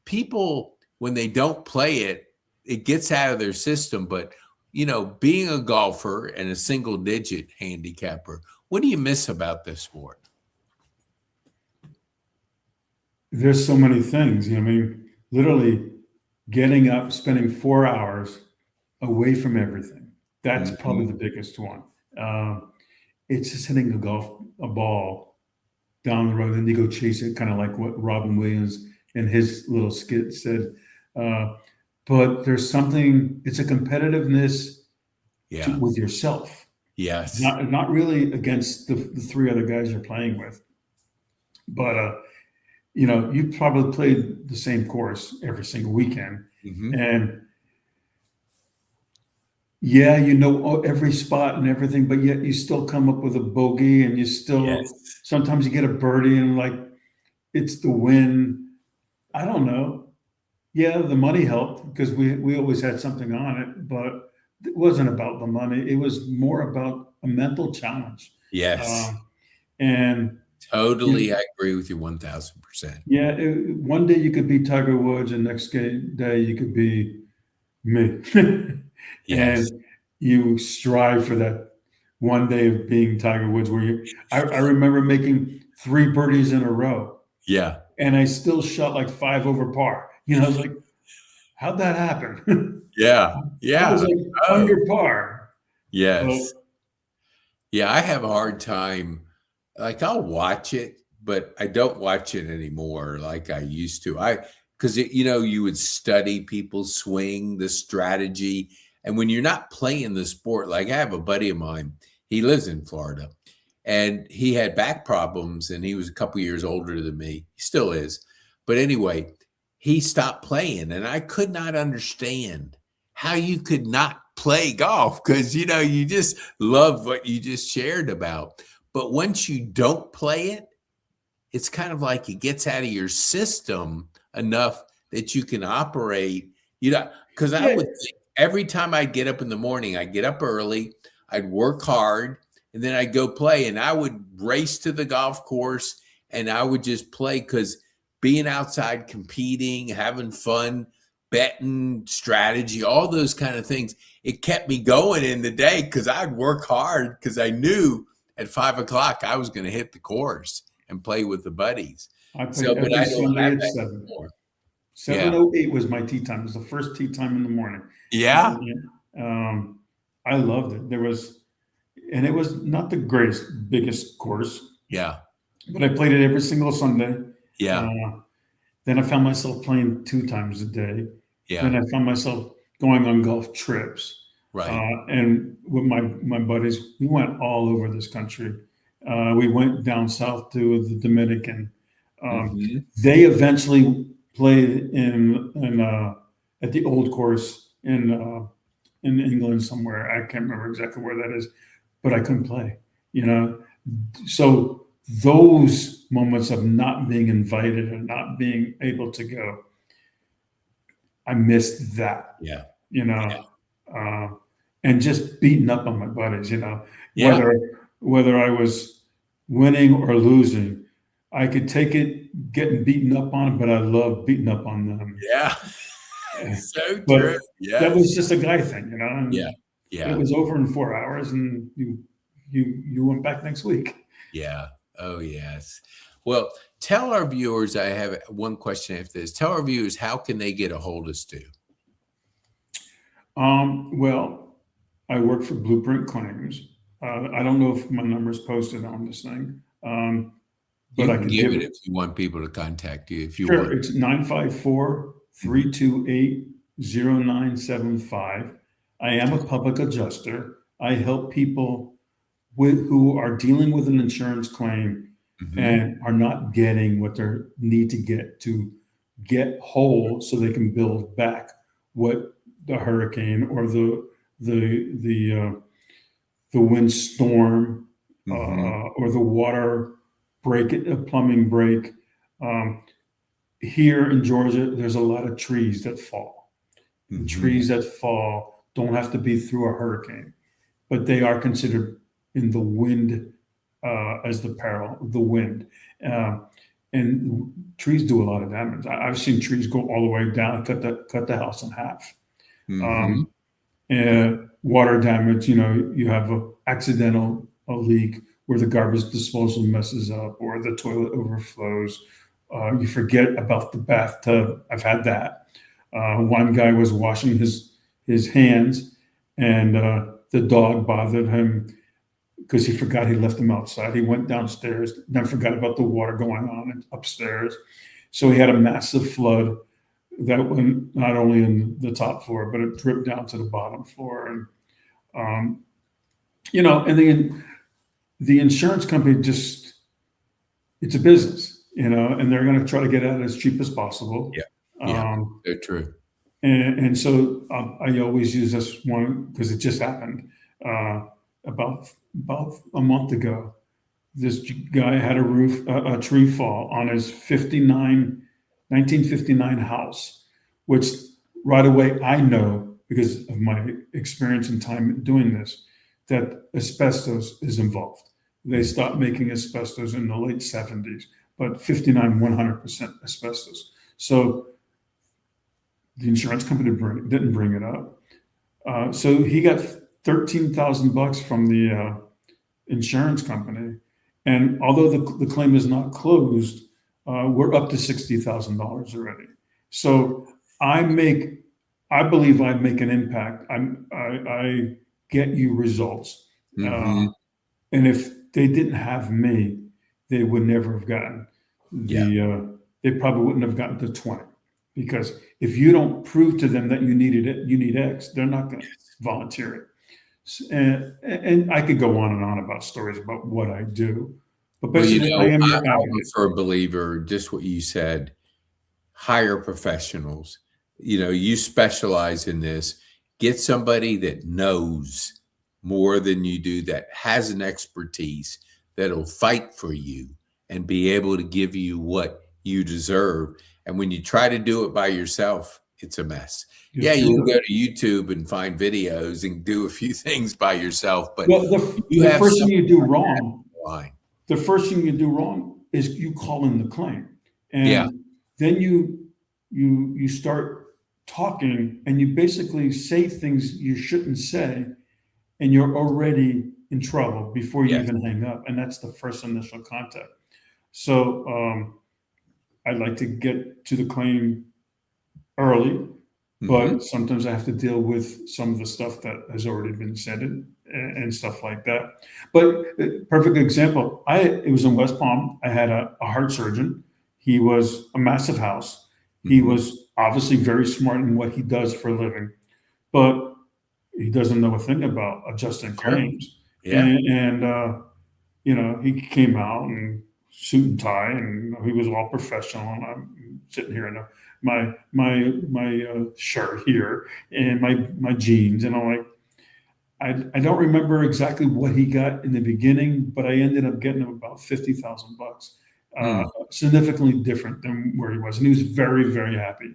people, when they don't play it, it gets out of their system. But, being a golfer and a single digit handicapper, what do you miss about this sport? There's so many things. I mean, literally getting up, spending 4 hours away from everything. That's probably the biggest one. It's just hitting a ball down the road, and you go chase it, kind of like what Robin Williams in his little skit said. But there's something, it's a competitiveness with yourself. Yes. Not really against the 3 other guys you're playing with. But, you probably played the same course every single weekend. And every spot and everything, but yet you still come up with a bogey, and you still, sometimes you get a birdie, and like, it's the win. I don't know. Yeah, the money helped because we always had something on it, but it wasn't about the money. It was more about a mental challenge. Yes. And totally, I agree with you 1,000%. Yeah, one day you could be Tiger Woods, and next day you could be me. Yes. And you strive for that one day of being Tiger Woods, where I remember making 3 birdies in a row. Yeah. And I still shot like 5 over par. I was like, how'd that happen? Yeah. I was like under par. Yes. Yeah, I have a hard time. Like, I'll watch it, but I don't watch it anymore like I used to. Because you would study people's swing, the strategy. And when you're not playing the sport, like I have a buddy of mine, he lives in Florida, and he had back problems, and he was a couple years older than me. He still is. But anyway, he stopped playing, and I could not understand how you could not play golf because, you just love what you just shared about. But once you don't play it, it's kind of like it gets out of your system enough that you can operate, because I would think every time I'd get up in the morning, I'd get up early, I'd work hard, and then I'd go play, and I would race to the golf course, and I would just play because being outside, competing, having fun, betting, strategy, all those kind of things, it kept me going in the day because I'd work hard because I knew at 5 o'clock I was going to hit the course and play with the buddies. I played every Sunday at 7. 7:08 was my tee time. It was the first tee time in the morning. Yeah. I loved it. And it was not the biggest course. Yeah. But I played it every single Sunday. Yeah. Then I found myself playing 2 times a day. Yeah. Then I found myself going on golf trips. Right. And with my buddies, we went all over this country. We went down south to the Dominican. They eventually played at the old course in England somewhere. I can't remember exactly where that is, but I couldn't play. So those moments of not being invited and not being able to go, I missed that. Yeah. And just beating up on my buddies, whether I was winning or losing, I could take it getting beaten up on it, but I love beating up on them. Yeah. So true. Yeah. That was just a guy thing, and Yeah. It was over in 4 hours, and you went back next week. Yeah. Oh, yes. Well, tell our viewers, I have one question after this. Tell our viewers, how can they get a hold of Stu? Well, I work for Blueprint Claims. I don't know if my number is posted on this thing. But I can give it if you want people to contact you. If you sure, want. It's 954-328-0975. I am a public adjuster. I help people who are dealing with an insurance claim and are not getting what they need to get whole, so they can build back what the hurricane or the windstorm or the water break, a plumbing break. Here in Georgia, there's a lot of trees that fall. Trees that fall don't have to be through a hurricane, but they are considered in the wind as the peril of the wind. And trees do a lot of damage. I've seen trees go all the way down, cut the house in half. And water damage, you have a accidental leak where the garbage disposal messes up or the toilet overflows. You forget about the bathtub. I've had that. One guy was washing his hands, and the dog bothered him because he forgot he left them outside. He went downstairs, then forgot about the water going on upstairs. So he had a massive flood that went not only in the top floor, but it dripped down to the bottom floor. And, and then the insurance company it's a business, and they're going to try to get at it as cheap as possible. They're true. And so I always use this one because it just happened about a month ago. This guy had a tree fall on his 1959 house, which right away I know, because of my experience and time doing this, that asbestos is involved. They stopped making asbestos in the late 70s, but 59, 100% asbestos. So the insurance company didn't bring it up. So he got $13,000 from the insurance company. And although the claim is not closed, we're up to $60,000 already. So I believe I make an impact. I get you results. And if they didn't have me, they would never have gotten they probably wouldn't have gotten to 20. Because if you don't prove to them that you need X, they're not going to volunteer it. And I could go on about stories about what I do. But basically, I am your advocate. I'm a firm believer, just what you said, hire professionals. You specialize in this. Get somebody that knows more than you do, that has an expertise, that'll fight for you and be able to give you what you deserve. And when you try to do it by yourself, it's a mess. You can go to YouTube and find videos and do a few things by yourself. But the first thing you do wrong is you call in the claim. And then you start talking, and you basically say things you shouldn't say, and you're already in trouble before you even hang up. And that's the first initial contact. So I'd like to get to the claim early, but sometimes I have to deal with some of the stuff that has already been said and stuff like that. But perfect example, it was in West Palm. I had a heart surgeon. He was a massive house. He was obviously very smart in what he does for a living, but he doesn't know a thing about adjusting claims. And he came out and suit and tie, and he was all professional, and I'm sitting here in my shirt here and my jeans, and I'm like, I don't remember exactly what he got in the beginning, but I ended up getting him about $50,000, significantly different than where he was, and he was very, very happy.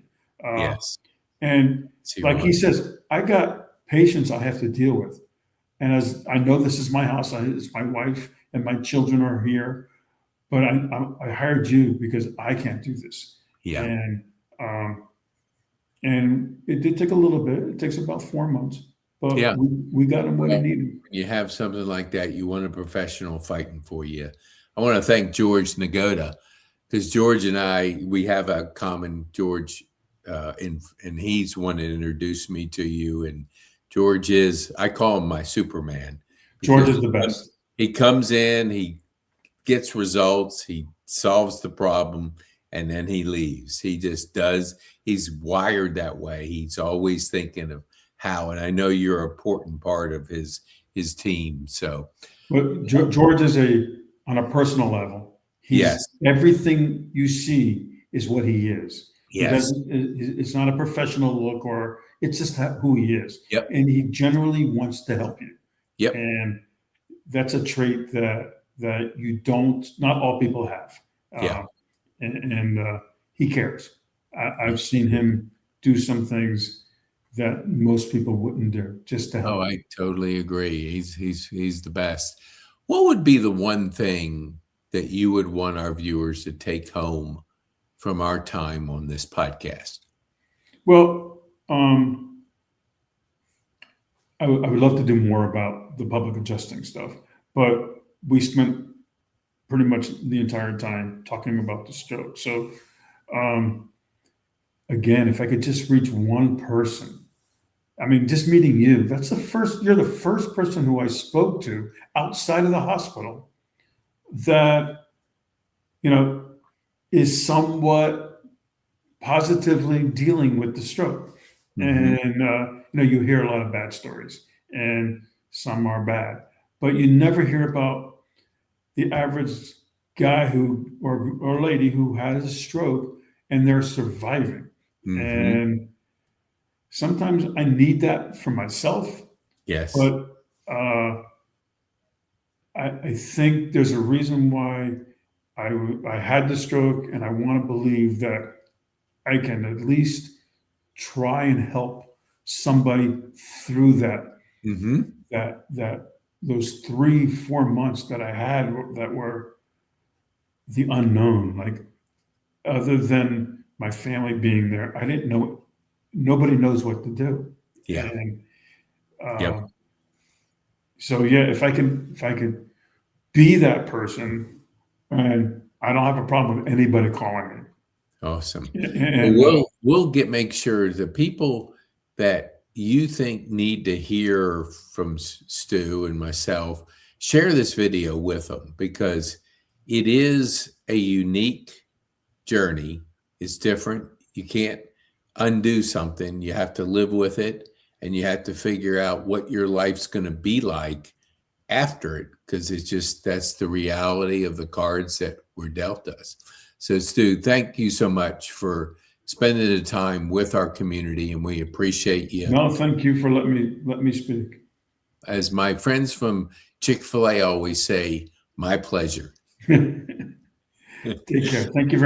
And like he says, I got patients I have to deal with, and as I know, this is my house, it's my wife and my children are here. But I hired you because I can't do this. And it did take a little bit. It takes about 4 months. But we got him what he needed. When you have something like that, you want a professional fighting for you. I want to thank George Nagoda, because George and we have a common George, and he's the one that introduced me to you. And George I call him my Superman. George is the best. He comes in, he gets results, he solves the problem, and then he leaves. He just does. He's wired that way. He's always thinking of how, and I know you're an important part of his his team. So, But George is on a personal level. yes, Everything you see is what he is. He yes, doesn't. It's not a professional look, or it's just who he is. yep, And he generally wants to help you. yep, And that's a trait that you don't. Not all people have. yeah. And he cares. I've seen him do some things that most people wouldn't do just to help. Oh, I totally agree. He's the best. What would be the one thing that you would want our viewers to take home from our time on this podcast? Well, I would love to do more about the public adjusting stuff, but we spent pretty much the entire time talking about the stroke. So, again, if I could just reach one person, I mean, just meeting you, you're the first person who I spoke to outside of the hospital that, is somewhat positively dealing with the stroke. Mm-hmm. And, you hear a lot of bad stories, and some are bad, but you never hear about the average guy or lady who has a stroke and they're surviving. Mm-hmm. And sometimes I need that for myself, Yes. but I think there's a reason why I had the stroke, and I want to believe that I can at least try and help somebody through Mm-hmm. those 3-4 months that I had that were the unknown. Like, other than my family being there, I didn't know. Nobody knows what to do. Yeah. And Yep. so yeah, if I could be that person, and I don't have a problem with anybody calling me. Awesome. And Well, we'll make sure the people that you think need to hear from Stu and myself, share this video with them, because it is a unique journey. It's different. You can't undo something. You have to live with it, and you have to figure out what your life's going to be like after it, because that's the reality of the cards that were dealt us. So, Stu, thank you so much for spending the time with our community, and we appreciate you. no, thank you for letting me speak. As my friends from Chick-fil-A always say, my pleasure. Take care. Thank you very